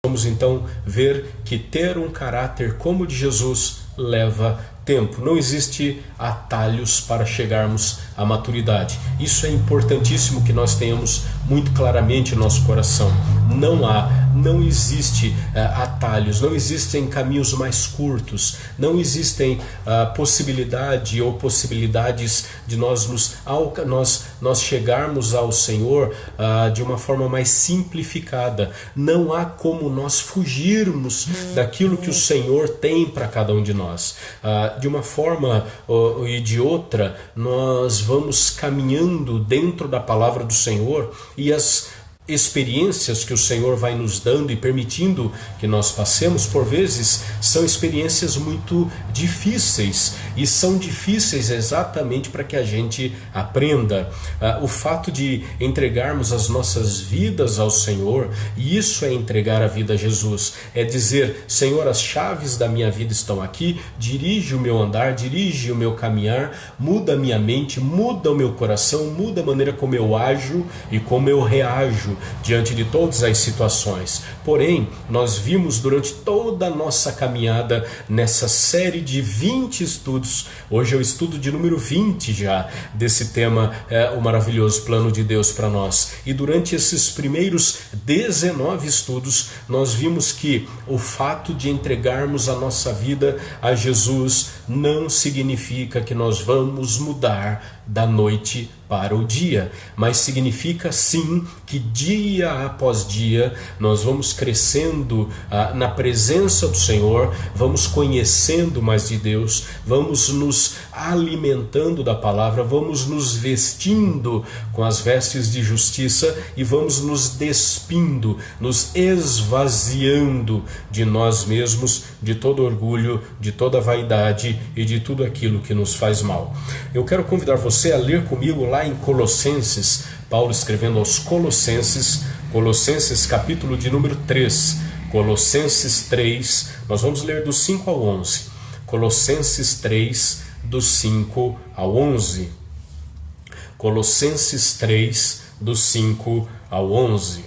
Vamos então ver que ter um caráter como o de Jesus leva tempo. Não existe atalhos para chegarmos à maturidade. Isso é importantíssimo que nós tenhamos muito claramente em nosso coração. Não existe atalhos, não existem caminhos mais curtos, não existem possibilidades de nós chegarmos ao Senhor de uma forma mais simplificada. Não há como nós fugirmos daquilo que o Senhor tem para cada um de nós. De uma forma e de outra, nós vamos caminhando dentro da palavra do Senhor, e as experiências que o Senhor vai nos dando e permitindo que nós passemos, por vezes, são experiências muito difíceis, e são difíceis exatamente para que a gente aprenda. O fato de entregarmos as nossas vidas ao Senhor, e isso é entregar a vida a Jesus, é dizer: Senhor, as chaves da minha vida estão aqui, dirige o meu andar, dirige o meu caminhar, muda a minha mente, muda o meu coração, muda a maneira como eu ajo e como eu reajo diante de todas as situações. Porém, nós vimos durante toda a nossa caminhada nessa série de 20 estudos, hoje é o estudo de número 20 já, desse tema, o maravilhoso plano de Deus para nós. E durante esses primeiros 19 estudos, nós vimos que o fato de entregarmos a nossa vida a Jesus não significa que nós vamos mudar da noite para o dia, mas significa sim que dia após dia nós vamos crescendo na presença do Senhor, vamos conhecendo mais de Deus, vamos nos alimentando da palavra, vamos nos vestindo com as vestes de justiça e vamos nos despindo, nos esvaziando de nós mesmos, de todo orgulho, de toda vaidade e de tudo aquilo que nos faz mal. Eu quero convidar você a ler comigo lá em Colossenses, Paulo escrevendo aos Colossenses, Colossenses capítulo de número 3, Colossenses 3, nós vamos ler do 5 ao 11, Colossenses 3, do 5 ao 11, Colossenses 3, do 5 ao 11.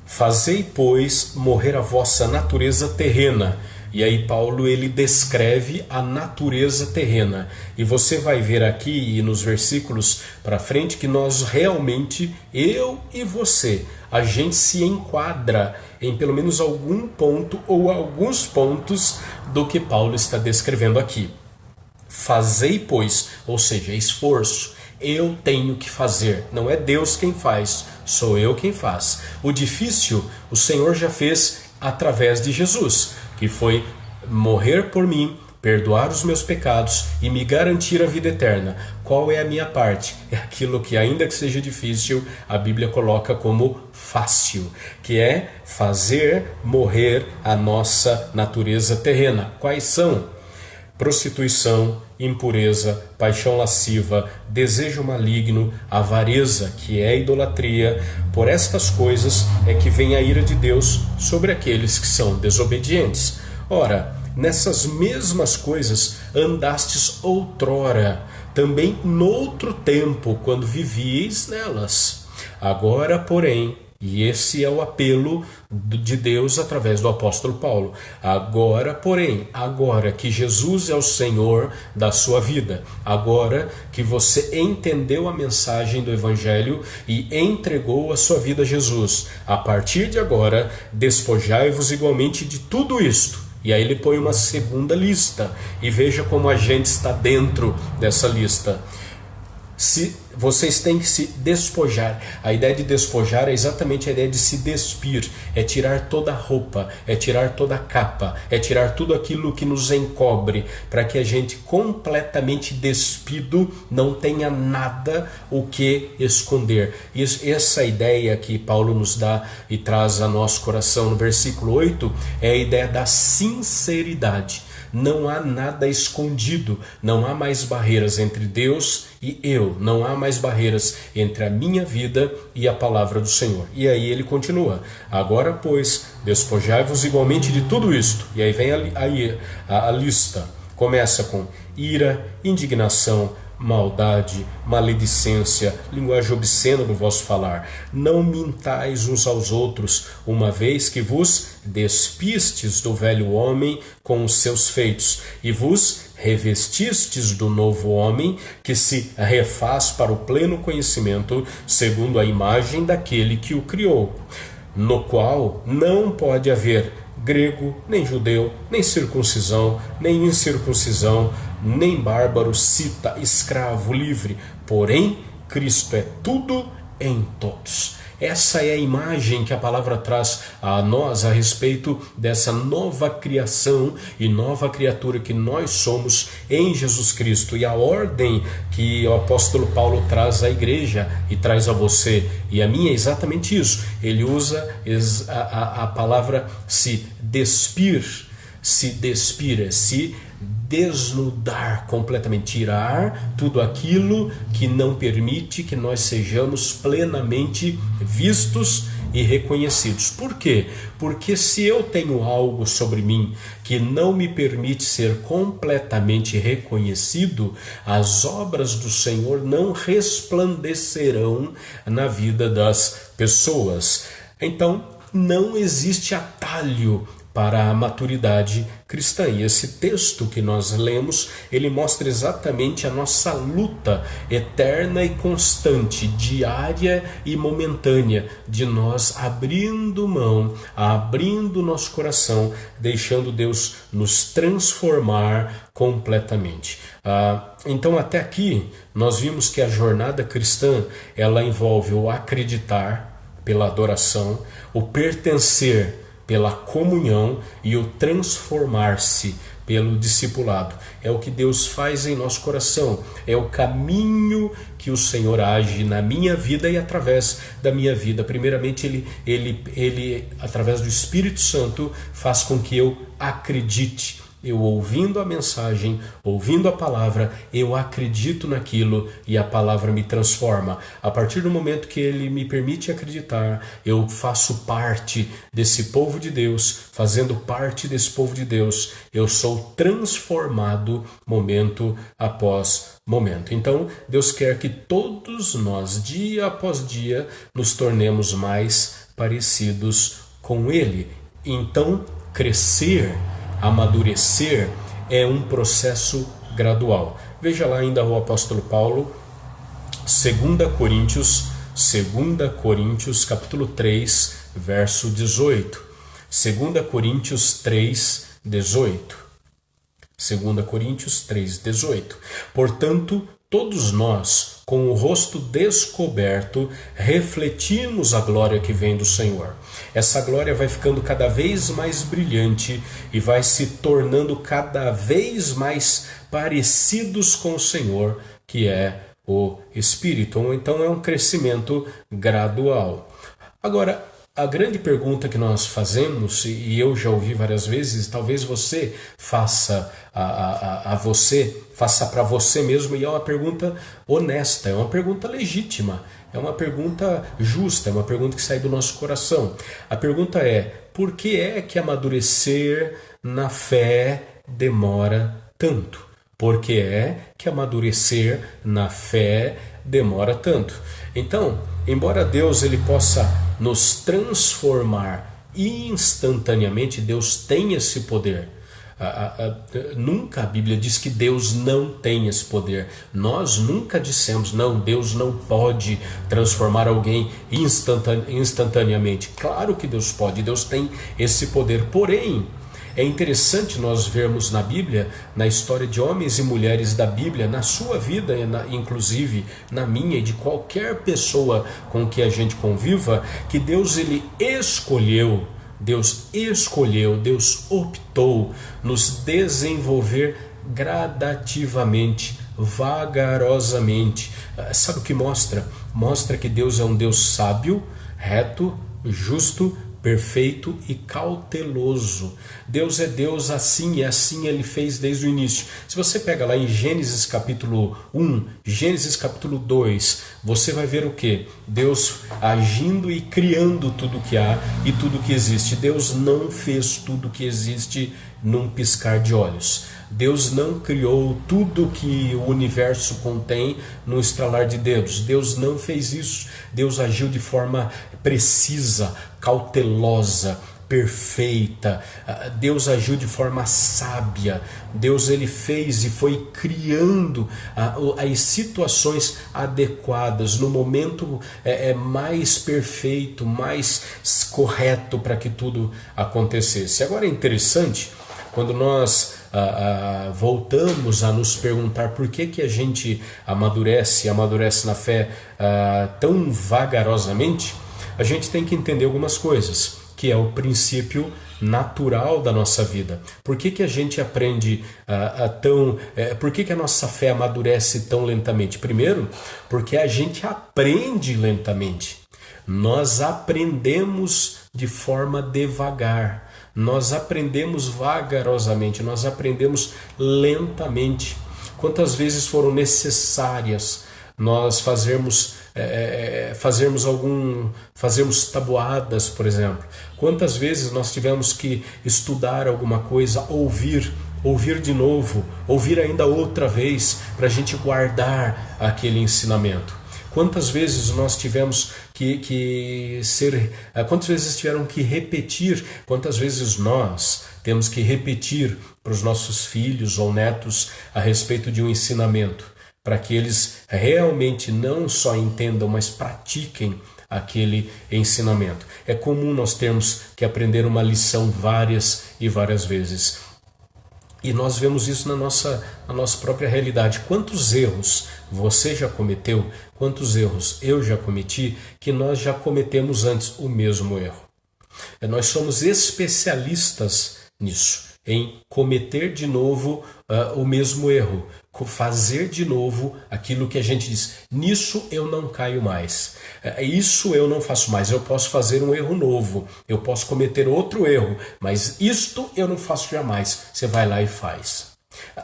Fazei, pois, morrer a vossa natureza terrena. E aí Paulo ele descreve a natureza terrena. E você vai ver aqui e nos versículos para frente que nós realmente, eu e você, a gente se enquadra em pelo menos algum ponto ou alguns pontos do que Paulo está descrevendo aqui. Fazei, pois, ou seja, esforço. Eu tenho que fazer, não é Deus quem faz, sou eu quem faz. O difícil o Senhor já fez através de Jesus, que foi morrer por mim, perdoar os meus pecados e me garantir a vida eterna. Qual é a minha parte? É aquilo que, ainda que seja difícil, a Bíblia coloca como fácil, que é fazer morrer a nossa natureza terrena. Quais são? Prostituição, impureza, paixão lasciva, desejo maligno, avareza, que é idolatria. Por estas coisas é que vem a ira de Deus sobre aqueles que são desobedientes. Ora, nessas mesmas coisas andastes outrora, também noutro tempo, quando vivieis nelas. Agora, porém, e esse é o apelo de Deus através do apóstolo Paulo. Agora, porém, agora que Jesus é o Senhor da sua vida, agora que você entendeu a mensagem do Evangelho e entregou a sua vida a Jesus, a partir de agora, despojai-vos igualmente de tudo isto. E aí ele põe uma segunda lista, e veja como a gente está dentro dessa lista. Vocês têm que se despojar. A ideia de despojar é exatamente a ideia de se despir, é tirar toda a roupa, é tirar toda a capa, é tirar tudo aquilo que nos encobre, para que a gente completamente despido não tenha nada o que esconder. Essa ideia que Paulo nos dá e traz a nosso coração no versículo 8 é a ideia da sinceridade. Não há nada escondido, não há mais barreiras entre Deus e eu, não há mais barreiras entre a minha vida e a palavra do Senhor. E aí ele continua: agora, pois, despojai-vos igualmente de tudo isto. E aí vem a lista. Começa com ira, indignação, maldade, maledicência, linguagem obscena do vosso falar. Não mintais uns aos outros, uma vez que vos despistes do velho homem com os seus feitos, e vos revestistes do novo homem, que se refaz para o pleno conhecimento, segundo a imagem daquele que o criou, no qual não pode haver grego, nem judeu, nem circuncisão, nem incircuncisão, nem bárbaro, cita, escravo, livre, porém Cristo é tudo em todos. Essa é a imagem que a palavra traz a nós a respeito dessa nova criação e nova criatura que nós somos em Jesus Cristo. E a ordem que o apóstolo Paulo traz à igreja e traz a você e a mim é exatamente isso. Ele usa a palavra se despir, se desnudar completamente, tirar tudo aquilo que não permite que nós sejamos plenamente vistos e reconhecidos. Por quê? Porque se eu tenho algo sobre mim que não me permite ser completamente reconhecido, as obras do Senhor não resplandecerão na vida das pessoas. Então, não existe atalho para a maturidade cristã. E esse texto que nós lemos, ele mostra exatamente a nossa luta eterna e constante, diária e momentânea, de nós abrindo mão, abrindo nosso coração, deixando Deus nos transformar completamente. Então até aqui nós vimos que a jornada cristã, ela envolve o acreditar pela adoração, o pertencer pela comunhão e o transformar-se pelo discipulado. É o que Deus faz em nosso coração, é o caminho que o Senhor age na minha vida e através da minha vida. Primeiramente, ele através do Espírito Santo, faz com que eu acredite. Eu ouvindo a mensagem, ouvindo a palavra, eu acredito naquilo e a palavra me transforma. A partir do momento que ele me permite acreditar, eu faço parte desse povo de Deus. Fazendo parte desse povo de Deus, eu sou transformado momento após momento. Então, Deus quer que todos nós, dia após dia, nos tornemos mais parecidos com Ele. Então, crescer, amadurecer é um processo gradual. Veja lá ainda o apóstolo Paulo, 2 Coríntios capítulo 3, verso 18. 2 Coríntios 3, 18. 2 Coríntios 3, 18. Portanto, todos nós, com o rosto descoberto, refletimos a glória que vem do Senhor. Essa glória vai ficando cada vez mais brilhante e vai se tornando cada vez mais parecidos com o Senhor, que é o Espírito. Então é um crescimento gradual. Agora, a grande pergunta que nós fazemos, e eu já ouvi várias vezes, talvez você faça faça para você mesmo, e é uma pergunta honesta, é uma pergunta legítima, é uma pergunta justa, é uma pergunta que sai do nosso coração. A pergunta é: por que é que amadurecer na fé demora tanto? Por que é que amadurecer na fé demora tanto? Então, embora Deus ele possa nos transformar instantaneamente, Deus tem esse poder. Nunca a Bíblia diz que Deus não tem esse poder. Nós nunca dissemos, não, Deus não pode transformar alguém instantaneamente. Claro que Deus pode, Deus tem esse poder. Porém, é interessante nós vermos na Bíblia, na história de homens e mulheres da Bíblia, na sua vida, inclusive na minha e de qualquer pessoa com que a gente conviva, que Deus Deus optou nos desenvolver gradativamente, vagarosamente. Sabe o que mostra? Mostra que Deus é um Deus sábio, reto, justo, perfeito e cauteloso. Deus é Deus assim, e assim Ele fez desde o início. Se você pega lá em Gênesis capítulo 1, Gênesis capítulo 2, você vai ver o quê? Deus agindo e criando tudo que há e tudo que existe. Deus não fez tudo que existe num piscar de olhos. Deus não criou tudo que o universo contém num estralar de dedos. Deus não fez isso. Deus agiu de forma precisa, cautelosa, perfeita. Deus agiu de forma sábia. Deus ele fez e foi criando as situações adequadas no momento mais perfeito, mais correto para que tudo acontecesse. Agora é interessante quando nós voltamos a nos perguntar por que a gente amadurece na fé tão vagarosamente. A gente tem que entender algumas coisas, que é o princípio natural da nossa vida. Por que a gente aprende por que a nossa fé amadurece tão lentamente? Primeiro, porque a gente aprende lentamente. Nós aprendemos de forma devagar. Nós aprendemos vagarosamente, nós aprendemos lentamente. Quantas vezes foram necessárias nós fazermos tabuadas, por exemplo? Quantas vezes nós tivemos que estudar alguma coisa, ouvir de novo, ouvir ainda outra vez, para a gente guardar aquele ensinamento? Quantas vezes nós tivemos quantas vezes tiveram que repetir, quantas vezes nós temos que repetir para os nossos filhos ou netos a respeito de um ensinamento, para que eles realmente não só entendam, mas pratiquem aquele ensinamento. É comum nós termos que aprender uma lição várias e várias vezes. E nós vemos isso na nossa própria realidade. Quantos erros você já cometeu, quantos erros eu já cometi, que nós já cometemos antes o mesmo erro. Nós somos especialistas nisso, em cometer de novo o mesmo erro, fazer de novo aquilo que a gente diz: nisso eu não caio mais, isso eu não faço mais. Eu posso fazer um erro novo, eu posso cometer outro erro, mas isto eu não faço jamais. Você vai lá e faz.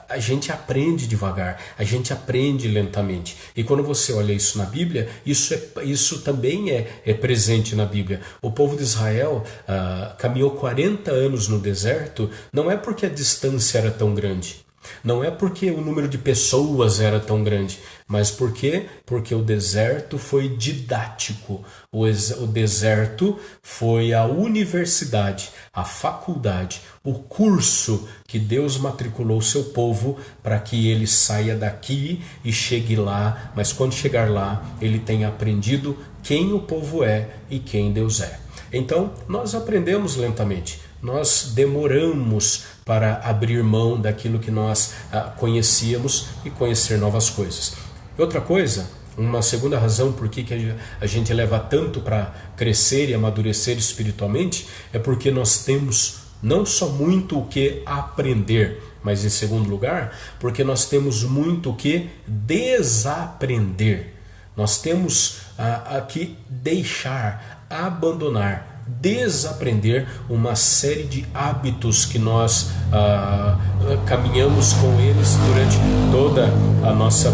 A gente aprende devagar, a gente aprende lentamente. E quando você olha isso na Bíblia, isso também é presente na Bíblia. O povo de Israel caminhou 40 anos no deserto, não é porque a distância era tão grande, não é porque o número de pessoas era tão grande, mas porque o deserto foi didático. O deserto foi a universidade, a faculdade, o curso que Deus matriculou o seu povo para que ele saia daqui e chegue lá, mas quando chegar lá, ele tenha aprendido quem o povo é e quem Deus é. Então, nós aprendemos lentamente, nós demoramos para abrir mão daquilo que nós conhecíamos e conhecer novas coisas. Outra coisa, uma segunda razão por que a gente leva tanto para crescer e amadurecer espiritualmente, é porque nós temos não só muito o que aprender, mas em segundo lugar, porque nós temos muito o que desaprender. Nós temos que deixar, abandonar, desaprender uma série de hábitos que nós caminhamos com eles durante toda a nossa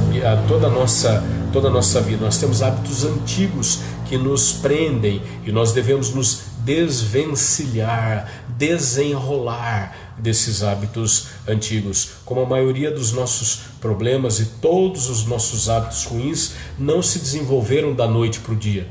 vida. Nós temos hábitos antigos que nos prendem e nós devemos nos desvencilhar, desenrolar desses hábitos antigos. Como a maioria dos nossos problemas e todos os nossos hábitos ruins não se desenvolveram da noite para o dia.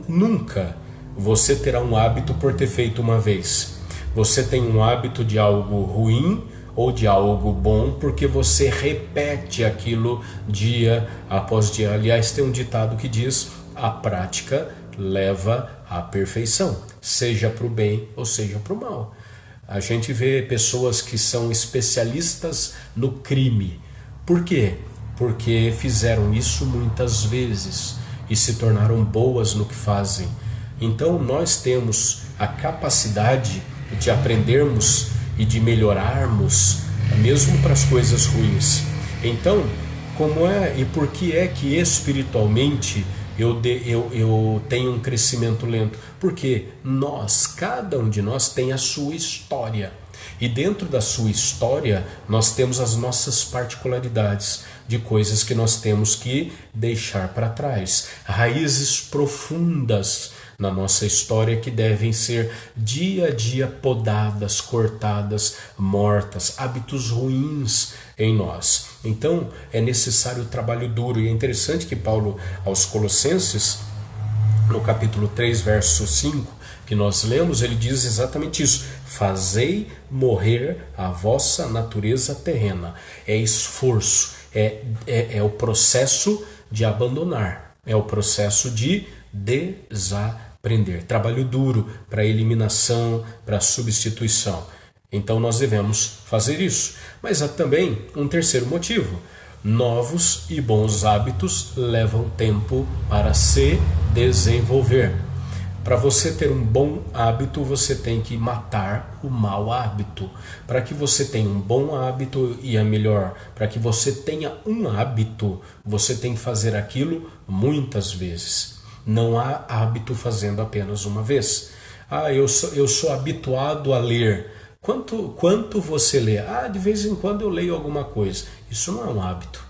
Nunca você terá um hábito por ter feito uma vez. Você tem um hábito de algo ruim ou de algo bom porque você repete aquilo dia após dia. Aliás, tem um ditado que diz: a prática leva à perfeição, seja para o bem ou seja para o mal. A gente vê pessoas que são especialistas no crime. Por quê? Porque fizeram isso muitas vezes e se tornaram boas no que fazem. Então nós temos a capacidade de aprendermos e de melhorarmos, mesmo para as coisas ruins. Então, como é e por que é que espiritualmente eu tenho um crescimento lento? Porque cada um de nós tem a sua história. E dentro da sua história, nós temos as nossas particularidades de coisas que nós temos que deixar para trás. Raízes profundas na nossa história que devem ser dia a dia podadas, cortadas, mortas, hábitos ruins em nós. Então é necessário trabalho duro, e é interessante que Paulo aos Colossenses, no capítulo 3, verso 5, que nós lemos, ele diz exatamente isso: fazei morrer a vossa natureza terrena. É esforço, é o processo de abandonar, é o processo de desaprender, trabalho duro para eliminação, para substituição. Então nós devemos fazer isso. Mas há também um terceiro motivo: novos e bons hábitos levam tempo para se desenvolver. Para você ter um bom hábito, você tem que matar o mau hábito. Para que você tenha um bom hábito, e é melhor, para que você tenha um hábito, você tem que fazer aquilo muitas vezes. Não há hábito fazendo apenas uma vez. Eu sou habituado a ler. Quanto você lê? De vez em quando eu leio alguma coisa. Isso não é um hábito.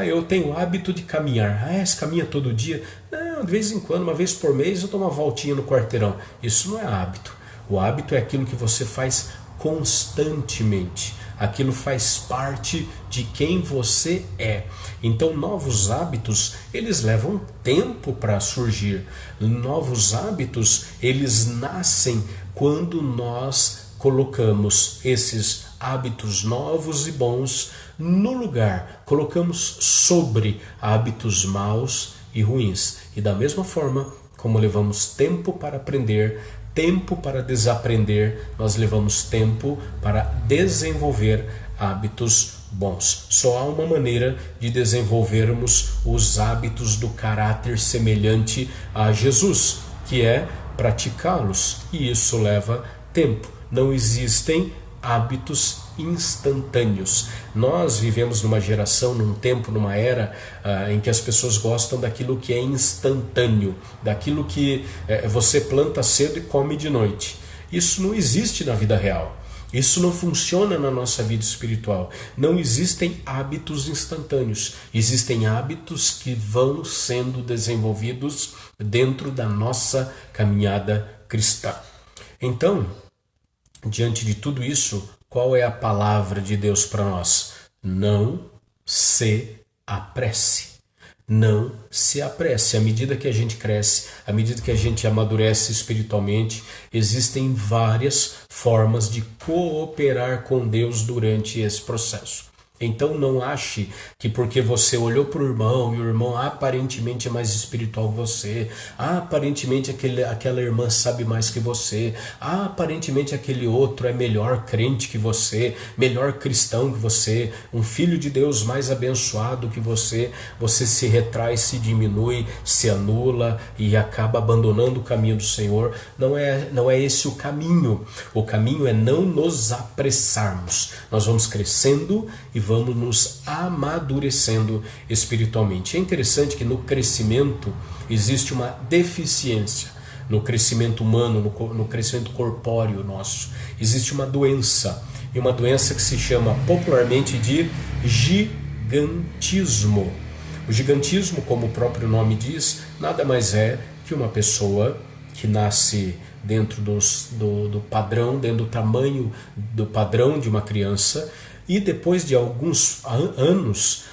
Eu tenho o hábito de caminhar. Você caminha todo dia? Não, de vez em quando, uma vez por mês eu dou uma voltinha no quarteirão. Isso não é hábito. O hábito é aquilo que você faz constantemente. Aquilo faz parte de quem você é. Então, novos hábitos, eles levam tempo para surgir. Novos hábitos, eles nascem quando nós colocamos esses hábitos novos e bons no lugar, colocamos sobre hábitos maus e ruins. E da mesma forma como levamos tempo para aprender, tempo para desaprender, nós levamos tempo para desenvolver hábitos bons. Só há uma maneira de desenvolvermos os hábitos do caráter semelhante a Jesus, que é praticá-los, e isso leva tempo. Não existem hábitos instantâneos. Nós vivemos numa geração, num tempo, numa era em que as pessoas gostam daquilo que é instantâneo, daquilo que você planta cedo e come de noite. Isso não existe na vida real. Isso não funciona na nossa vida espiritual. Não existem hábitos instantâneos. Existem hábitos que vão sendo desenvolvidos dentro da nossa caminhada cristã. Então, diante de tudo isso, qual é a palavra de Deus para nós? Não se apresse. Não se apresse. À medida que a gente cresce, à medida que a gente amadurece espiritualmente, existem várias formas de cooperar com Deus durante esse processo. Então não ache que porque você olhou para o irmão e o irmão aparentemente é mais espiritual que você, aparentemente aquela irmã sabe mais que você, aparentemente aquele outro é melhor crente que você, melhor cristão que você, um filho de Deus mais abençoado que você se retrai, se diminui, se anula e acaba abandonando o caminho do Senhor. Não é esse o caminho. O caminho é não nos apressarmos. Nós vamos crescendo e vamos nos amadurecendo espiritualmente. É interessante que no crescimento existe uma deficiência. No crescimento humano, no crescimento corpóreo nosso, existe uma doença. E uma doença que se chama popularmente de gigantismo. O gigantismo, como o próprio nome diz, nada mais é que uma pessoa que nasce dentro do padrão, dentro do tamanho do padrão de uma criança, e depois de alguns anos,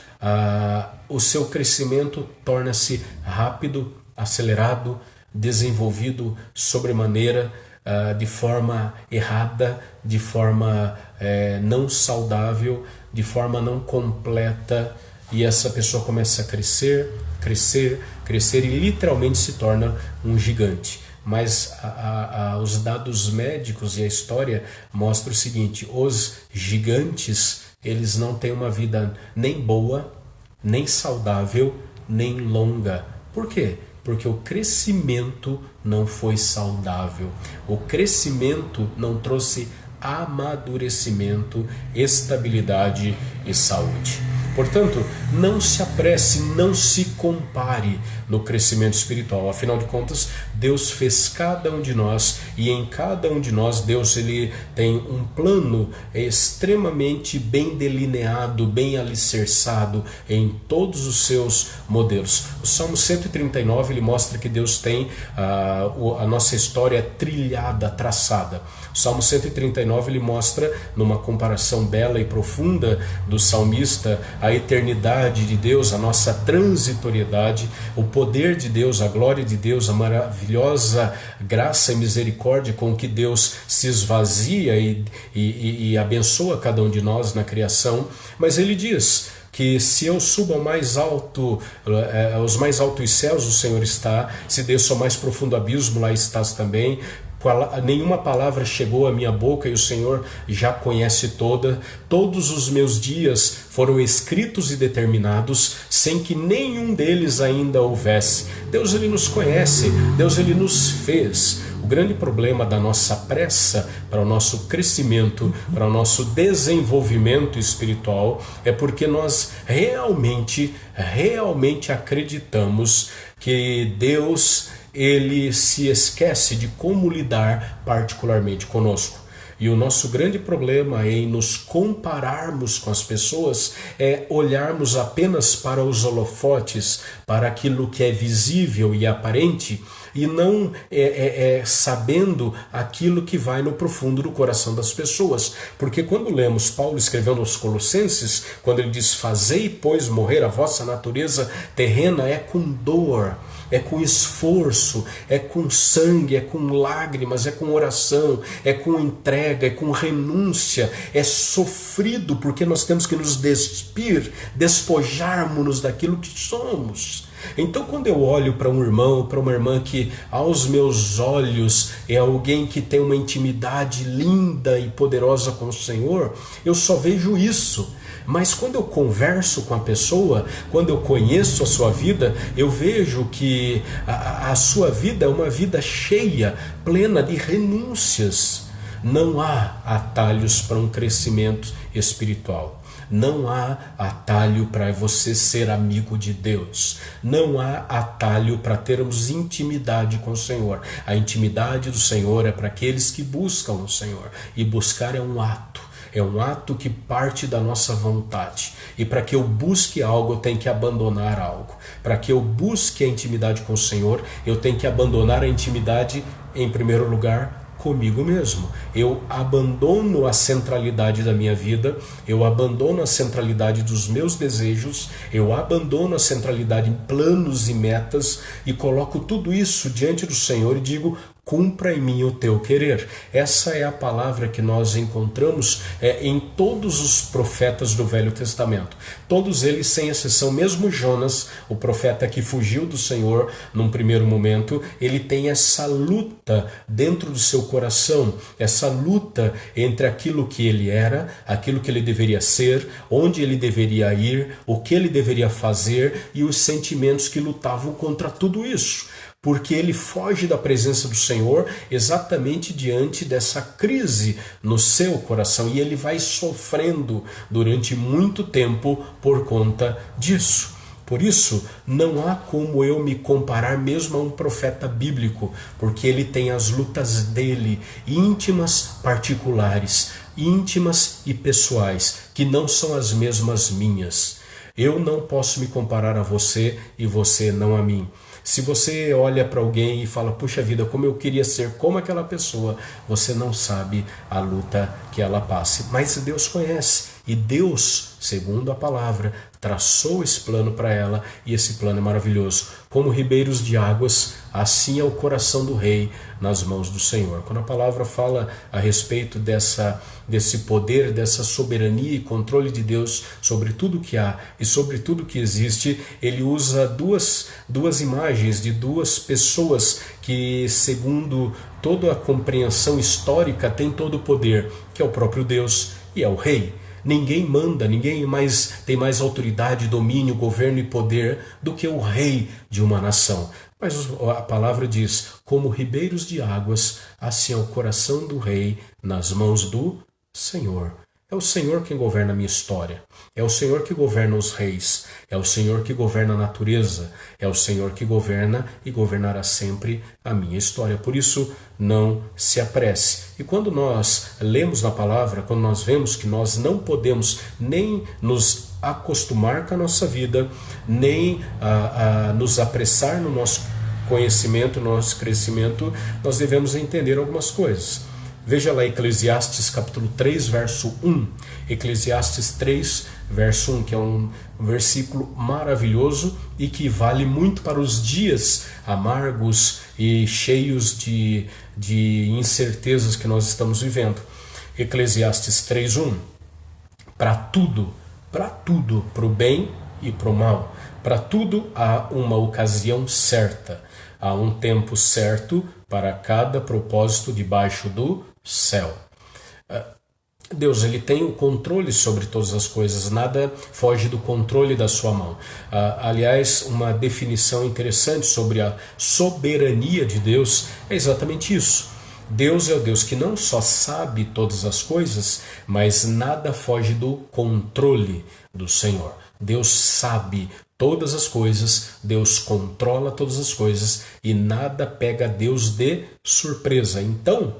o seu crescimento torna-se rápido, acelerado, desenvolvido sobremaneira, de forma errada, de forma não saudável, de forma não completa, e essa pessoa começa a crescer e literalmente se torna um gigante. Mas os dados médicos e a história mostram o seguinte: os gigantes, eles não têm uma vida nem boa, nem saudável, nem longa. Por quê? Porque o crescimento não foi saudável. O crescimento não trouxe amadurecimento, estabilidade e saúde. Portanto, não se apresse, não se compare no crescimento espiritual. Afinal de contas, Deus fez cada um de nós, e em cada um de nós Deus ele tem um plano extremamente bem delineado, bem alicerçado em todos os seus modelos. O Salmo 139 ele mostra que Deus tem a nossa história trilhada, traçada. O Salmo 139 ele mostra, numa comparação bela e profunda do salmista, a eternidade de Deus, a nossa transitoriedade, o poder de Deus, a glória de Deus, a maravilhosa graça e misericórdia com que Deus se esvazia e abençoa cada um de nós na criação. Mas ele diz que se eu subo ao mais alto, aos mais altos céus o Senhor está, se desço ao mais profundo abismo, lá estás também. Nenhuma palavra chegou à minha boca e o Senhor já conhece todos os meus dias foram escritos e determinados sem que nenhum deles ainda houvesse. Deus ele nos conhece, Deus ele nos fez. O grande problema da nossa pressa para o nosso crescimento, para o nosso desenvolvimento espiritual é porque nós realmente acreditamos que Deus ele se esquece de como lidar particularmente conosco. E o nosso grande problema em nos compararmos com as pessoas é olharmos apenas para os holofotes, para aquilo que é visível e aparente, e não sabendo aquilo que vai no profundo do coração das pessoas. Porque quando lemos Paulo escrevendo aos Colossenses, quando ele diz: fazei, pois, morrer a vossa natureza terrena, é com dor, é com esforço, é com sangue, é com lágrimas, é com oração, é com entrega, é com renúncia, é sofrido, porque nós temos que nos despir, despojarmos-nos daquilo que somos. Então, quando eu olho para um irmão, para uma irmã que aos meus olhos é alguém que tem uma intimidade linda e poderosa com o Senhor, eu só vejo isso. Mas quando eu converso com a pessoa, quando eu conheço a sua vida, eu vejo que a sua vida é uma vida cheia, plena de renúncias. Não há atalhos para um crescimento espiritual. Não há atalho para você ser amigo de Deus. Não há atalho para termos intimidade com o Senhor. A intimidade do Senhor é para aqueles que buscam o Senhor. E buscar é um ato. É um ato que parte da nossa vontade. E para que eu busque algo, eu tenho que abandonar algo. Para que eu busque a intimidade com o Senhor, eu tenho que abandonar a intimidade, em primeiro lugar, comigo mesmo. Eu abandono a centralidade da minha vida, eu abandono a centralidade dos meus desejos, eu abandono a centralidade em planos e metas e coloco tudo isso diante do Senhor e digo: cumpra em mim o teu querer. Essa é a palavra que nós encontramos em todos os profetas do Velho Testamento. Todos eles, sem exceção, mesmo Jonas, o profeta que fugiu do Senhor num primeiro momento, ele tem essa luta dentro do seu coração, essa luta entre aquilo que ele era, aquilo que ele deveria ser, onde ele deveria ir, o que ele deveria fazer e os sentimentos que lutavam contra tudo isso. Porque ele foge da presença do Senhor exatamente diante dessa crise no seu coração, e ele vai sofrendo durante muito tempo por conta disso. Por isso, não há como eu me comparar mesmo a um profeta bíblico, porque ele tem as lutas dele, íntimas, particulares, íntimas e pessoais, que não são as mesmas minhas. Eu não posso me comparar a você e você não a mim. Se você olha para alguém e fala: puxa vida, como eu queria ser como aquela pessoa, você não sabe a luta que ela passa. Mas Deus conhece, e Deus, segundo a palavra, traçou esse plano para ela, e esse plano é maravilhoso. Como ribeiros de águas, assim é o coração do rei nas mãos do Senhor. Quando a palavra fala a respeito desse poder, dessa soberania e controle de Deus sobre tudo que há e sobre tudo que existe, ele usa duas imagens de duas pessoas que, segundo toda a compreensão histórica, tem todo o poder, que é o próprio Deus e é o rei. Ninguém manda, ninguém tem mais autoridade, domínio, governo e poder do que o rei de uma nação. Mas a palavra diz: como ribeiros de águas, assim é o coração do rei nas mãos do Senhor. É o Senhor quem governa a minha história. É o Senhor que governa os reis. É o Senhor que governa a natureza. É o Senhor que governa e governará sempre a minha história. Por isso, não se apresse. E quando nós lemos na palavra, quando nós vemos que nós não podemos nem nos acostumar com a nossa vida, nem nos apressar no nosso conhecimento, no nosso crescimento, nós devemos entender algumas coisas. Veja lá Eclesiastes capítulo 3, verso 1. Eclesiastes 3, verso 1, que é um versículo maravilhoso e que vale muito para os dias amargos e cheios de incertezas que nós estamos vivendo. Eclesiastes 3, 1. Para tudo, para o bem e para o mal, para tudo há uma ocasião certa, há um tempo certo para cada propósito debaixo do céu. Deus, ele tem o controle sobre todas as coisas, nada foge do controle da sua mão. Aliás, uma definição interessante sobre a soberania de Deus é exatamente isso. Deus é o Deus que não só sabe todas as coisas, mas nada foge do controle do Senhor. Deus sabe todas as coisas, Deus controla todas as coisas e nada pega Deus de surpresa. Então,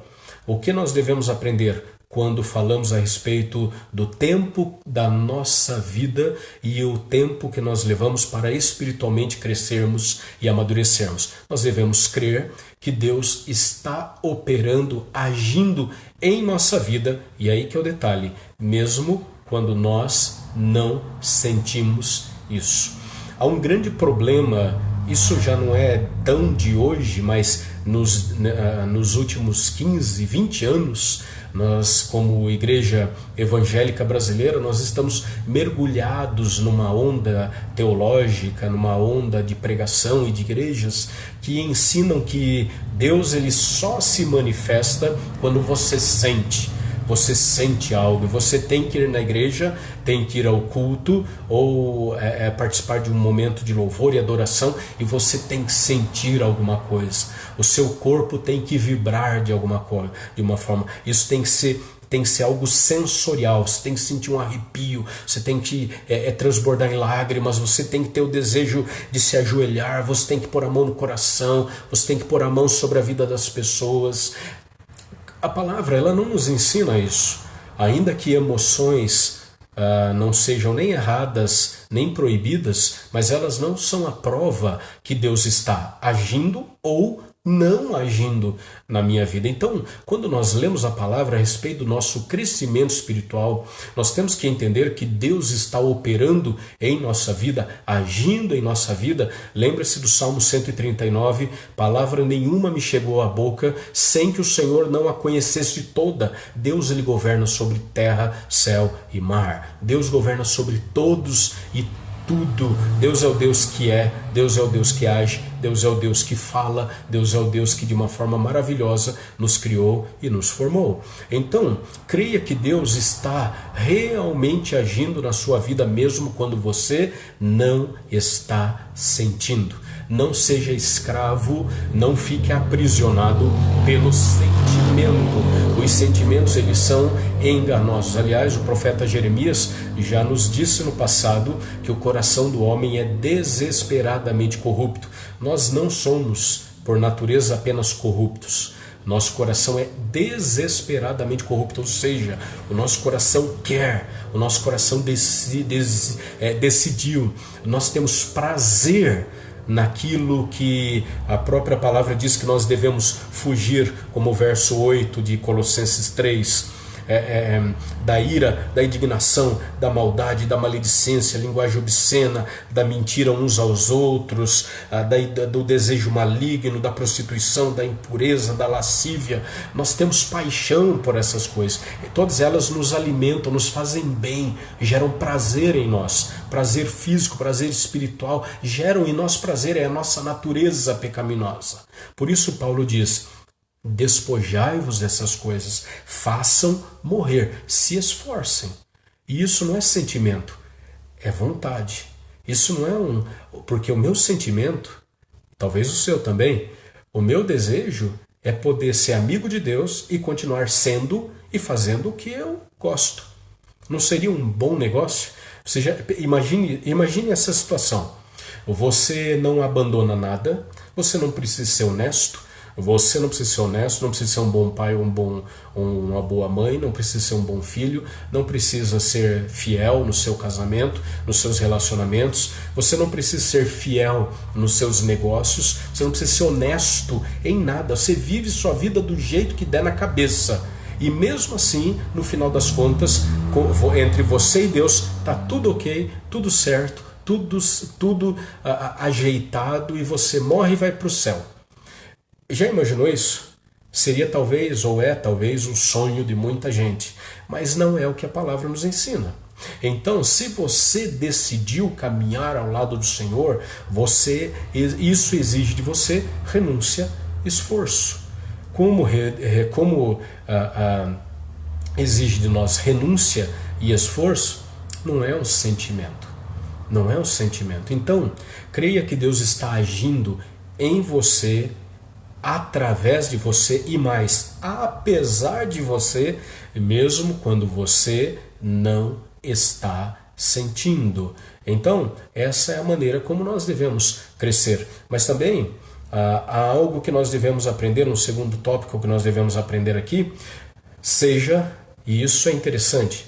o que nós devemos aprender quando falamos a respeito do tempo da nossa vida e o tempo que nós levamos para espiritualmente crescermos e amadurecermos? Nós devemos crer que Deus está operando, agindo em nossa vida, e aí que é o detalhe, mesmo quando nós não sentimos isso. Há um grande problema, isso já não é tão de hoje, mas nos últimos 15, 20 anos, nós, como igreja evangélica brasileira, nós estamos mergulhados numa onda teológica, numa onda de pregação e de igrejas que ensinam que Deus ele só se manifesta quando você sente. Você sente algo, você tem que ir na igreja, tem que ir ao culto ou participar de um momento de louvor e adoração e você tem que sentir alguma coisa. O seu corpo tem que vibrar de alguma coisa, de uma forma. Isso tem que ser algo sensorial, você tem que sentir um arrepio, você tem que transbordar em lágrimas, você tem que ter o desejo de se ajoelhar, você tem que pôr a mão no coração, você tem que pôr a mão sobre a vida das pessoas. A palavra ela não nos ensina isso, ainda que emoções não sejam nem erradas, nem proibidas, mas elas não são a prova que Deus está agindo ou não agindo na minha vida. Então, quando nós lemos a palavra a respeito do nosso crescimento espiritual, nós temos que entender que Deus está operando em nossa vida, agindo em nossa vida. Lembre-se do Salmo 139, palavra nenhuma me chegou à boca, sem que o Senhor não a conhecesse toda. Deus ele governa sobre terra, céu e mar. Deus governa sobre todos e tudo. Deus é o Deus que é, Deus é o Deus que age, Deus é o Deus que fala, Deus é o Deus que de uma forma maravilhosa nos criou e nos formou. Então, creia que Deus está realmente agindo na sua vida mesmo quando você não está sentindo. Não seja escravo, não fique aprisionado pelo sentimento. Os sentimentos eles são enganosos. Aliás, o profeta Jeremias já nos disse no passado que o coração do homem é desesperadamente corrupto. Nós não somos, por natureza, apenas corruptos. Nosso coração é desesperadamente corrupto, ou seja, o nosso coração quer, o nosso coração decidiu. Nós temos prazer naquilo que a própria palavra diz que nós devemos fugir, como o verso 8 de Colossenses 3, da ira, da indignação, da maldade, da maledicência, linguagem obscena, da mentira uns aos outros, do desejo maligno, da prostituição, da impureza, da lascívia. Nós temos paixão por essas coisas. E todas elas nos alimentam, nos fazem bem, geram prazer em nós. Prazer físico, prazer espiritual, geram em nós prazer, é a nossa natureza pecaminosa. Por isso Paulo diz: despojai-vos dessas coisas, façam morrer, se esforcem. E isso não é sentimento, é vontade. Isso não é porque o meu sentimento, talvez o seu também, o meu desejo é poder ser amigo de Deus e continuar sendo e fazendo o que eu gosto. Não seria um bom negócio? Você já, imagine essa situação. Você não abandona nada, você não precisa ser honesto, você não precisa ser honesto, não precisa ser um bom pai, uma boa mãe, não precisa ser um bom filho, não precisa ser fiel no seu casamento, nos seus relacionamentos, você não precisa ser fiel nos seus negócios, você não precisa ser honesto em nada, você vive sua vida do jeito que der na cabeça. E mesmo assim, no final das contas, entre você e Deus, está tudo ok, tudo certo, tudo ajeitado, e você morre e vai para o céu. Já imaginou isso? Seria talvez, ou é talvez, um sonho de muita gente, mas não é o que a palavra nos ensina. Então, se você decidiu caminhar ao lado do Senhor, isso exige de você renúncia, esforço. Como exige de nós renúncia e esforço, não é um sentimento. Não é um sentimento. Então, creia que Deus está agindo em você, através de você e mais, apesar de você, mesmo quando você não está sentindo. Então, essa é a maneira como nós devemos crescer. Mas também há algo que nós devemos aprender, um segundo tópico que nós devemos aprender aqui, e isso é interessante,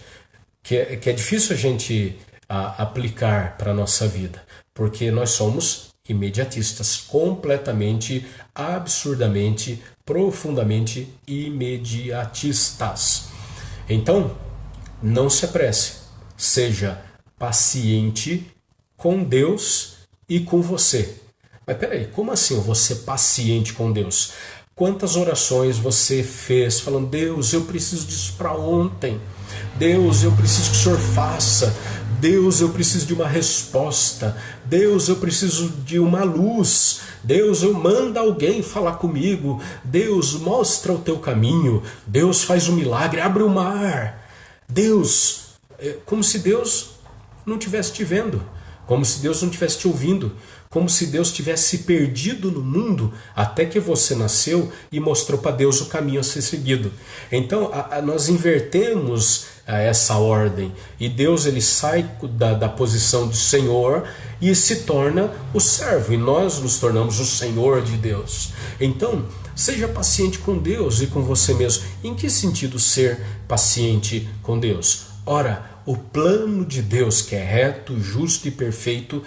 que é difícil a gente aplicar para a nossa vida, porque nós somos imediatistas, completamente, absurdamente, profundamente imediatistas. Então, não se apresse, seja paciente com Deus e com você. Mas peraí, como assim eu vou ser paciente com Deus? Quantas orações você fez falando: Deus, eu preciso disso para ontem. Deus, eu preciso que o Senhor faça. Deus, eu preciso de uma resposta. Deus, eu preciso de uma luz. Deus, eu manda alguém falar comigo. Deus, mostra o teu caminho. Deus, faz um milagre, abre o mar. Deus, como se Deus não estivesse te vendo, como se Deus não estivesse te ouvindo, como se Deus tivesse perdido no mundo até que você nasceu e mostrou para Deus o caminho a ser seguido. Então, nós invertemos essa ordem, e Deus ele sai da posição de Senhor e se torna o servo, e nós nos tornamos o Senhor de Deus. Então, seja paciente com Deus e com você mesmo. Em que sentido ser paciente com Deus? Ora, o plano de Deus, que é reto, justo e perfeito,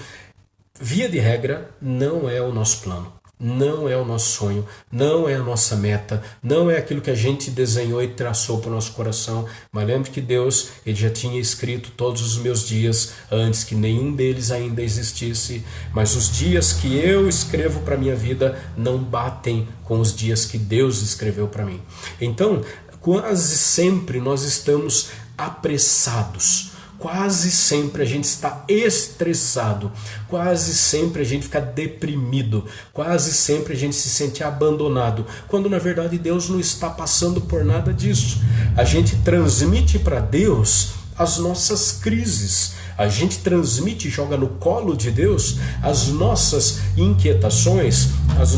via de regra, não é o nosso plano, não é o nosso sonho, não é a nossa meta, não é aquilo que a gente desenhou e traçou para o nosso coração. Mas lembre que Deus ele já tinha escrito todos os meus dias antes que nenhum deles ainda existisse, mas os dias que eu escrevo para a minha vida não batem com os dias que Deus escreveu para mim. Então, quase sempre nós estamos apressados, quase sempre a gente está estressado, quase sempre a gente fica deprimido, quase sempre a gente se sente abandonado, quando na verdade Deus não está passando por nada disso. A gente transmite para Deus as nossas crises, a gente transmite e joga no colo de Deus as nossas inquietações, as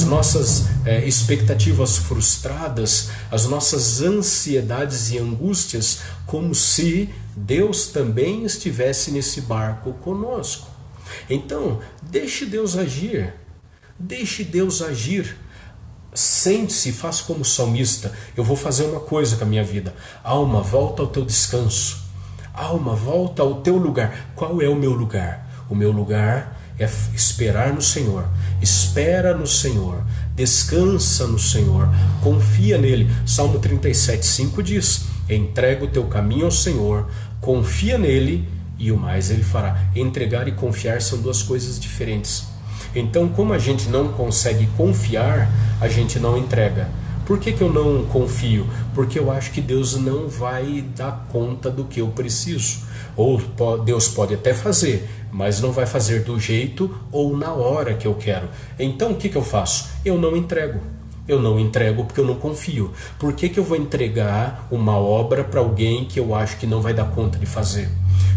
nossas expectativas frustradas, as nossas ansiedades e angústias, como se Deus também estivesse nesse barco conosco. Então, deixe Deus agir, deixe Deus agir. Sente-se, faça como salmista: eu vou fazer uma coisa com a minha vida. Alma, volta ao teu descanso. Alma, volta ao teu lugar. Qual é o meu lugar? O meu lugar é esperar no Senhor. Espera no Senhor, descansa no Senhor, confia nele. Salmo 37:5 diz: entrega o teu caminho ao Senhor, confia nele e o mais ele fará. Entregar e confiar são duas coisas diferentes. Então, como a gente não consegue confiar, a gente não entrega. Por que eu não confio? Porque eu acho que Deus não vai dar conta do que eu preciso. Ou Deus pode até fazer, mas não vai fazer do jeito ou na hora que eu quero. Então o que eu faço? Eu não entrego. Eu não entrego porque eu não confio. Por que eu vou entregar uma obra para alguém que eu acho que não vai dar conta de fazer?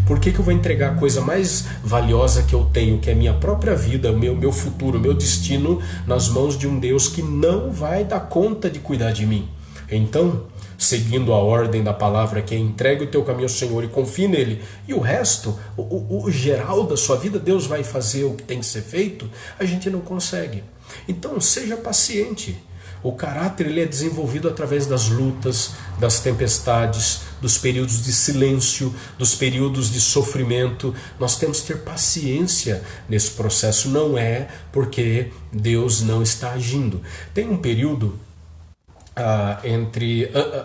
Por que eu vou entregar a coisa mais valiosa que eu tenho, que é a minha própria vida, o meu futuro, o meu destino, nas mãos de um Deus que não vai dar conta de cuidar de mim? Então, seguindo a ordem da palavra, que é entregue o teu caminho ao Senhor e confie nele, e o resto, o geral da sua vida, Deus vai fazer o que tem que ser feito, a gente não consegue. Então seja paciente. O caráter ele é desenvolvido através das lutas, das tempestades, dos períodos de silêncio, dos períodos de sofrimento. Nós temos que ter paciência nesse processo. Não é porque Deus não está agindo. Tem um período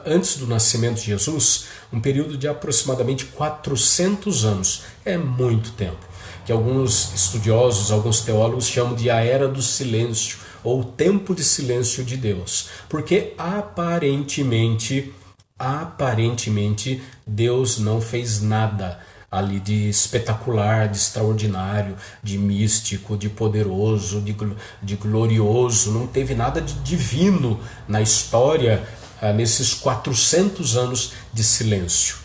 antes do nascimento de Jesus, um período de aproximadamente 400 anos. É muito tempo. Que alguns estudiosos, alguns teólogos chamam de a Era do Silêncio, ou tempo de silêncio de Deus, porque aparentemente Deus não fez nada ali de espetacular, de extraordinário, de místico, de poderoso, de glorioso, não teve nada de divino na história nesses 400 anos de silêncio.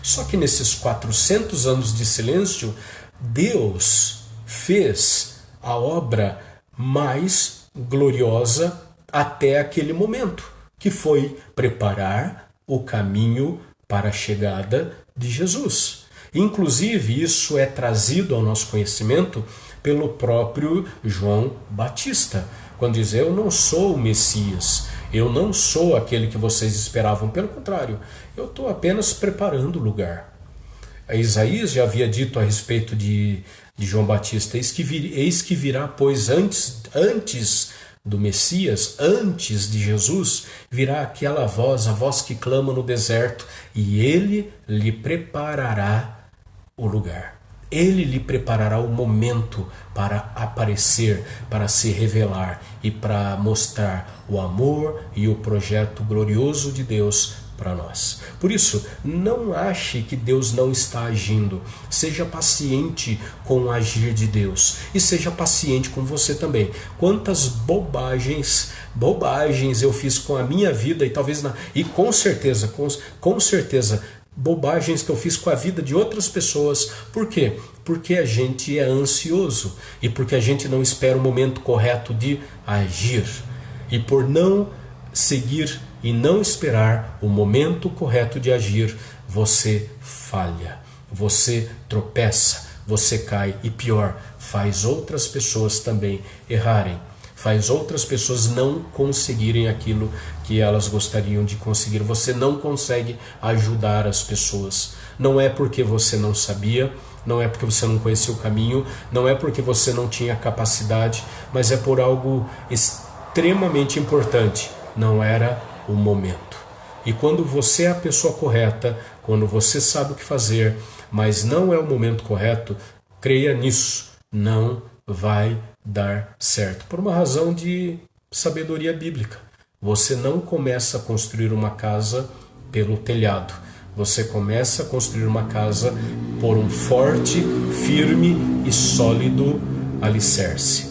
Só que nesses 400 anos de silêncio, Deus fez a obra mais gloriosa até aquele momento, que foi preparar o caminho para a chegada de Jesus. Inclusive, isso é trazido ao nosso conhecimento pelo próprio João Batista, quando diz: eu não sou o Messias, eu não sou aquele que vocês esperavam, pelo contrário, eu estou apenas preparando o lugar. A Isaías já havia dito a respeito de João Batista: eis que virá, pois antes do Messias, antes de Jesus, virá aquela voz, a voz que clama no deserto, e ele lhe preparará o lugar. Ele lhe preparará o momento para aparecer, para se revelar e para mostrar o amor e o projeto glorioso de Deus para nós. Por isso, não ache que Deus não está agindo. Seja paciente com o agir de Deus e seja paciente com você também. Quantas bobagens eu fiz com a minha vida e talvez com certeza bobagens que eu fiz com a vida de outras pessoas. Por quê? Porque a gente é ansioso e porque a gente não espera o momento correto de agir. E por não seguir e não esperar o momento correto de agir, você falha, você tropeça, você cai e pior, faz outras pessoas também errarem, faz outras pessoas não conseguirem aquilo que elas gostariam de conseguir. Você não consegue ajudar as pessoas. Não é porque você não sabia, não é porque você não conhecia o caminho, não é porque você não tinha capacidade, mas é por algo extremamente importante. Não era o momento. E quando você é a pessoa correta, quando você sabe o que fazer, mas não é o momento correto, creia nisso, não vai dar certo. Por uma razão de sabedoria bíblica. Você não começa a construir uma casa pelo telhado. Você começa a construir uma casa por um forte, firme e sólido alicerce.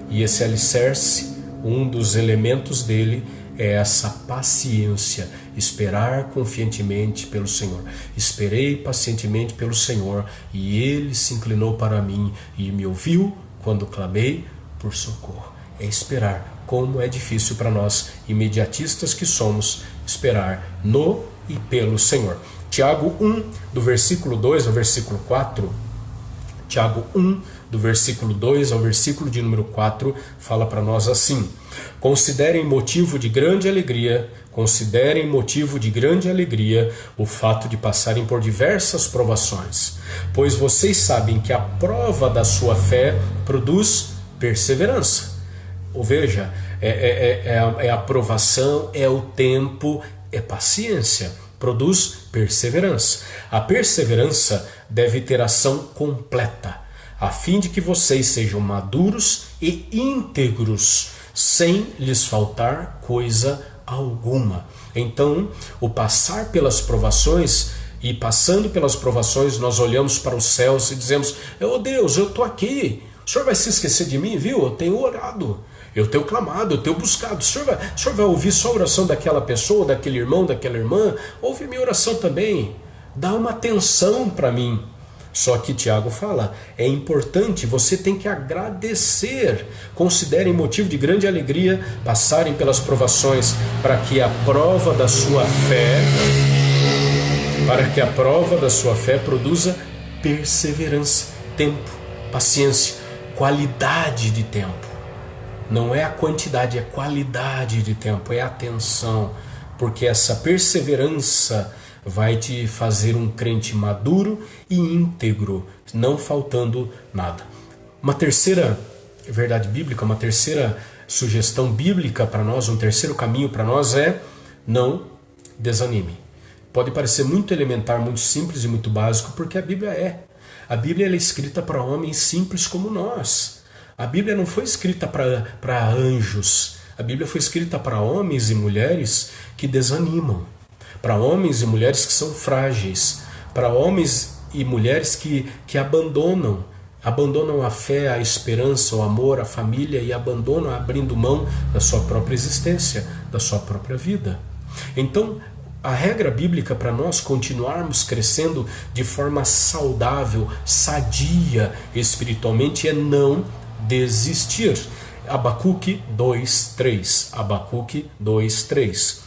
E esse alicerce, um dos elementos dele é essa paciência, esperar confiantemente pelo Senhor. Esperei pacientemente pelo Senhor e Ele se inclinou para mim e me ouviu quando clamei por socorro. É esperar. Como é difícil para nós, imediatistas que somos, esperar no e pelo Senhor. Tiago 1, do versículo 2 ao versículo 4, Tiago 1, do versículo 2 ao versículo de número 4, fala para nós assim: considerem motivo de grande alegria o fato de passarem por diversas provações, pois vocês sabem que a prova da sua fé produz perseverança. Ou veja, é a provação, é o tempo, é paciência, produz perseverança. A perseverança deve ter ação completa, a fim de que vocês sejam maduros e íntegros, sem lhes faltar coisa alguma. Então, o passar pelas provações, e passando pelas provações, nós olhamos para os céus e dizemos: oh Deus, eu estou aqui, o Senhor vai se esquecer de mim, viu? Eu tenho orado, eu tenho clamado, eu tenho buscado. O Senhor vai ouvir só a oração daquela pessoa, daquele irmão, daquela irmã? Ouve minha oração também, dá uma atenção para mim. Só que Tiago fala, é importante, você tem que agradecer. Considerem motivo de grande alegria passarem pelas provações, para que a prova da sua fé produza perseverança, tempo, paciência, qualidade de tempo. Não é a quantidade, é qualidade de tempo, é atenção, porque essa perseverança vai te fazer um crente maduro e íntegro, não faltando nada. Uma terceira verdade bíblica, uma terceira sugestão bíblica para nós, um terceiro caminho para nós é: não desanime. Pode parecer muito elementar, muito simples e muito básico, porque a Bíblia é. A Bíblia ela é escrita para homens simples como nós. A Bíblia não foi escrita para anjos. A Bíblia foi escrita para homens e mulheres que desanimam, para homens e mulheres que são frágeis, para homens e mulheres que abandonam a fé, a esperança, o amor, a família, e abandonam abrindo mão da sua própria existência, da sua própria vida. Então, a regra bíblica para nós continuarmos crescendo de forma saudável, sadia espiritualmente, é não desistir. Abacuque 2:3. Abacuque 2:3.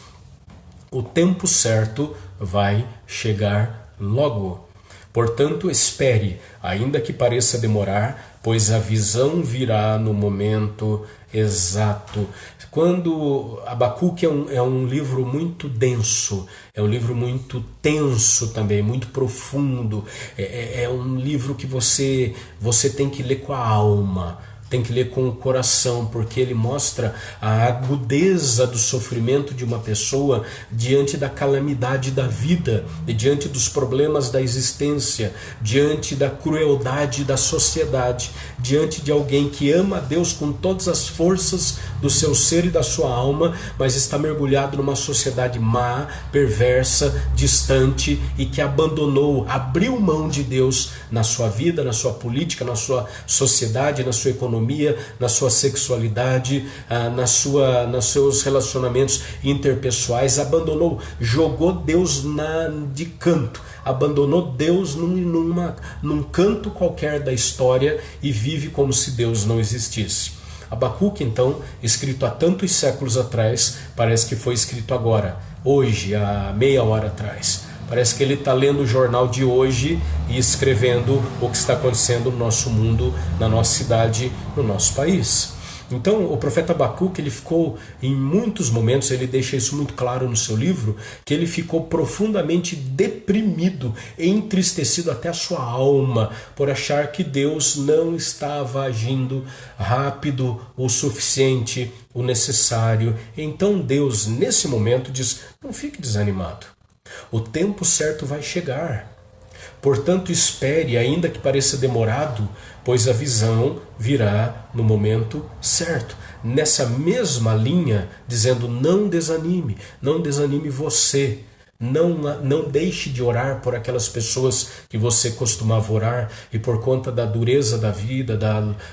O tempo certo vai chegar logo. Portanto, espere, ainda que pareça demorar, pois a visão virá no momento exato. Quando Abacuque é um livro muito denso, é um livro muito tenso também, muito profundo, é um livro que você tem que ler com a alma, tem que ler com o coração, porque ele mostra a agudeza do sofrimento de uma pessoa diante da calamidade da vida, diante dos problemas da existência, diante da crueldade da sociedade, diante de alguém que ama a Deus com todas as forças do seu ser e da sua alma, mas está mergulhado numa sociedade má, perversa, distante, e que abriu mão de Deus na sua vida, na sua política, na sua sociedade, na sua economia, na sua sexualidade, nos seus relacionamentos interpessoais, jogou Deus de canto, abandonou Deus num canto qualquer da história e vive como se Deus não existisse. Abacuque, então, escrito há tantos séculos atrás, parece que foi escrito agora, hoje, há meia hora atrás. Parece que ele está lendo o jornal de hoje e escrevendo o que está acontecendo no nosso mundo, na nossa cidade, no nosso país. Então, o profeta Abacuque, ele ficou, em muitos momentos, ele deixa isso muito claro no seu livro, que ele ficou profundamente deprimido, entristecido até a sua alma, por achar que Deus não estava agindo rápido o suficiente, o necessário. Então Deus, nesse momento, diz: não fique desanimado. O tempo certo vai chegar. Portanto, espere, ainda que pareça demorado, pois a visão virá no momento certo. Nessa mesma linha, dizendo: não desanime você. Não deixe de orar por aquelas pessoas que você costumava orar e por conta da dureza da vida,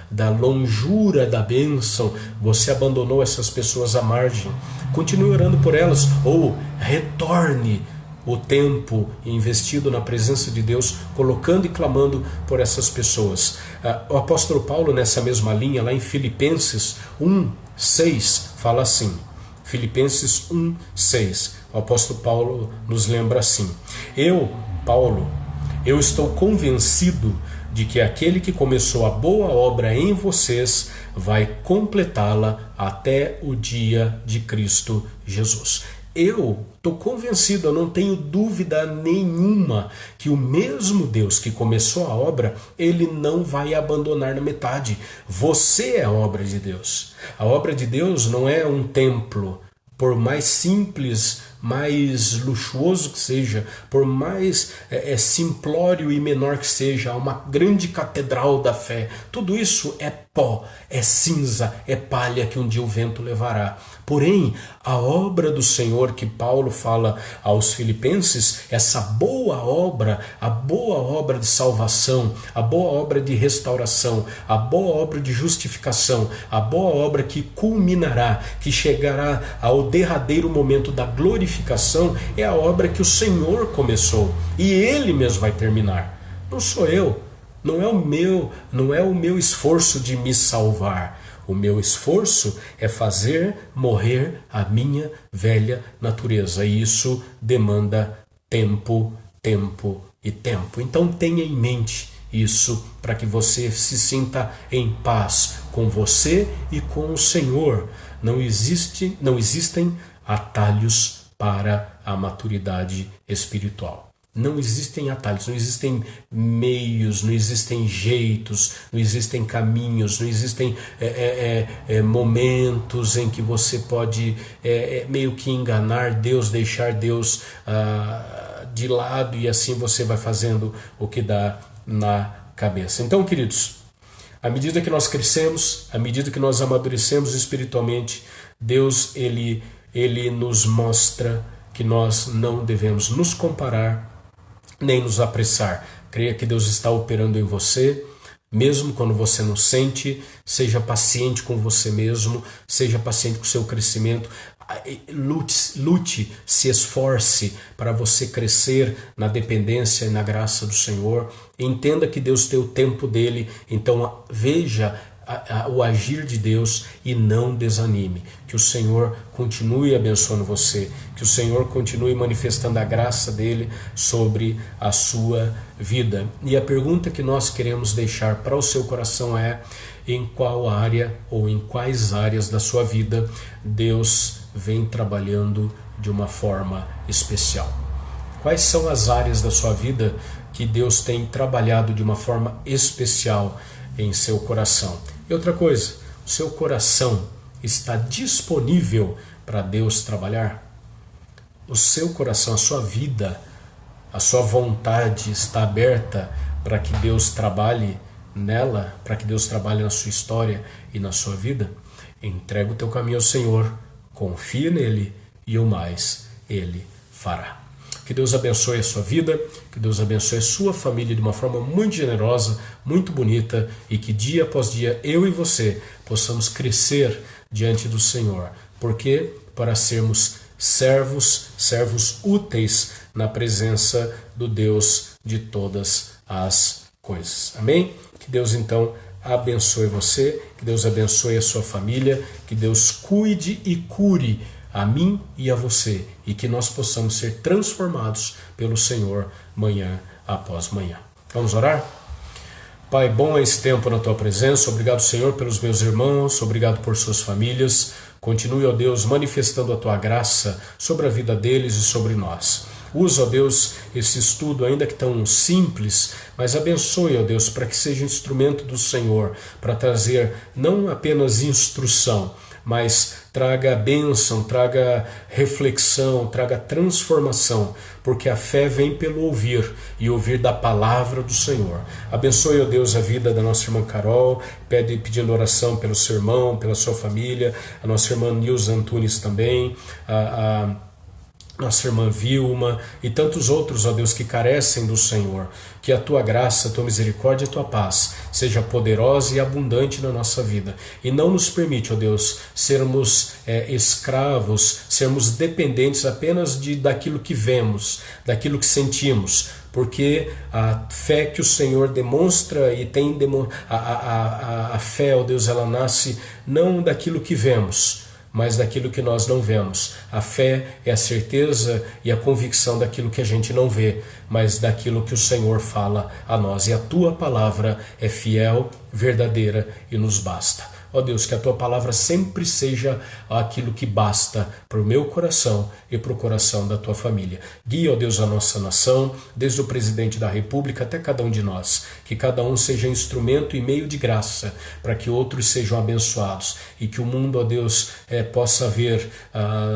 da longura da bênção, você abandonou essas pessoas à margem. Continue orando por elas, ou retorne o tempo investido na presença de Deus, colocando e clamando por essas pessoas. O apóstolo Paulo, nessa mesma linha, lá em Filipenses 1:6, fala assim. Filipenses 1:6, o apóstolo Paulo nos lembra assim: Paulo, estou convencido de que aquele que começou a boa obra em vocês vai completá-la até o dia de Cristo Jesus. Eu estou convencido, eu não tenho dúvida nenhuma que o mesmo Deus que começou a obra, ele não vai abandonar na metade. Você é a obra de Deus. A obra de Deus não é um templo, por mais simples, mais luxuoso que seja, por mais simplório e menor que seja, uma grande catedral da fé. Tudo isso é pó, é cinza, é palha que um dia o vento levará. Porém, a obra do Senhor que Paulo fala aos filipenses, essa boa obra, a boa obra de salvação, a boa obra de restauração, a boa obra de justificação, a boa obra que culminará, que chegará ao derradeiro momento da glorificação, é a obra que o Senhor começou e Ele mesmo vai terminar. Não sou eu. Não é o meu esforço de me salvar. O meu esforço é fazer morrer a minha velha natureza. E isso demanda tempo, tempo e tempo. Então tenha em mente isso para que você se sinta em paz com você e com o Senhor. Não existem atalhos para a maturidade espiritual. Não existem atalhos, não existem meios, não existem jeitos, não existem caminhos, não existem momentos em que você pode meio que enganar Deus, deixar Deus de lado, e assim você vai fazendo o que dá na cabeça. Então, queridos, à medida que nós crescemos, à medida que nós amadurecemos espiritualmente, Deus ele nos mostra que nós não devemos nos comparar nem nos apressar. Creia que Deus está operando em você, mesmo quando você não sente. Seja paciente com você mesmo, seja paciente com o seu crescimento. Lute, se esforce para você crescer na dependência e na graça do Senhor. Entenda que Deus tem o tempo dele, então veja o agir de Deus e não desanime. Que o Senhor continue abençoando você, que o Senhor continue manifestando a graça dele sobre a sua vida. E a pergunta que nós queremos deixar para o seu coração é: em qual área ou em quais áreas da sua vida Deus vem trabalhando de uma forma especial? Quais são as áreas da sua vida que Deus tem trabalhado de uma forma especial em seu coração? E outra coisa, o seu coração está disponível para Deus trabalhar? O seu coração, a sua vida, a sua vontade está aberta para que Deus trabalhe nela, para que Deus trabalhe na sua história e na sua vida? Entrega o teu caminho ao Senhor, confia nele e o mais ele fará. Que Deus abençoe a sua vida, que Deus abençoe a sua família de uma forma muito generosa, muito bonita, e que dia após dia eu e você possamos crescer diante do Senhor. Por quê? Para sermos servos úteis na presença do Deus de todas as coisas. Amém? Que Deus então abençoe você, que Deus abençoe a sua família, que Deus cuide e cure a mim e a você, e que nós possamos ser transformados pelo Senhor manhã após manhã. Vamos orar? Pai, bom é esse tempo na Tua presença. Obrigado, Senhor, pelos meus irmãos, obrigado por suas famílias. Continue, ó Deus, manifestando a Tua graça sobre a vida deles e sobre nós. Usa, ó Deus, esse estudo, ainda que tão simples, mas abençoe, ó Deus, para que seja instrumento do Senhor, para trazer não apenas instrução, mas traga bênção, traga reflexão, traga transformação, porque a fé vem pelo ouvir, e ouvir da palavra do Senhor. Abençoe, ó Deus, a vida da nossa irmã Carol, pedindo oração pelo seu irmão, pela sua família, a nossa irmã Nilza Antunes também, a nossa irmã Vilma e tantos outros, ó Deus, que carecem do Senhor. Que a Tua graça, a Tua misericórdia e a Tua paz seja poderosa e abundante na nossa vida. E não nos permite, ó Deus, sermos escravos, sermos dependentes apenas daquilo que vemos, daquilo que sentimos. Porque a fé que o Senhor demonstra e tem a fé, ó Deus, ela nasce não daquilo que vemos, mas daquilo que nós não vemos. A fé é a certeza e a convicção daquilo que a gente não vê, mas daquilo que o Senhor fala a nós. E a Tua palavra é fiel, verdadeira e nos basta. Ó Deus, que a Tua palavra sempre seja aquilo que basta para o meu coração e para o coração da Tua família. Guia, ó Deus, a nossa nação, desde o presidente da República até cada um de nós. Que cada um seja instrumento e meio de graça para que outros sejam abençoados. E que o mundo, ó Deus, possa ver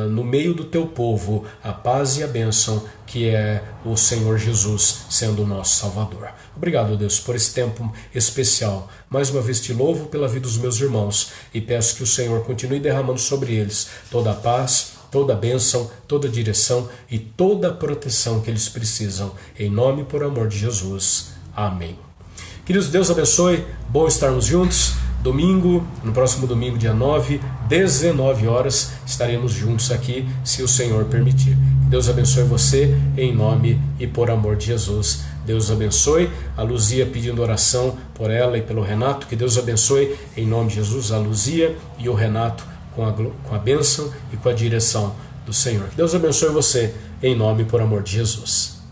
no meio do Teu povo a paz e a bênção que é o Senhor Jesus sendo o nosso Salvador. Obrigado, Deus, por esse tempo especial. Mais uma vez te louvo pela vida dos meus irmãos e peço que o Senhor continue derramando sobre eles toda a paz, toda a bênção, toda a direção e toda a proteção que eles precisam. Em nome e por amor de Jesus. Amém. Queridos, Deus abençoe. Bom estarmos juntos. Domingo, no próximo domingo, dia 9, 19 horas, estaremos juntos aqui, se o Senhor permitir. Deus abençoe você, em nome e por amor de Jesus. Deus abençoe. A Luzia pedindo oração por ela e pelo Renato. Que Deus abençoe, em nome de Jesus, a Luzia e o Renato com a bênção e com a direção do Senhor. Que Deus abençoe você, em nome e por amor de Jesus.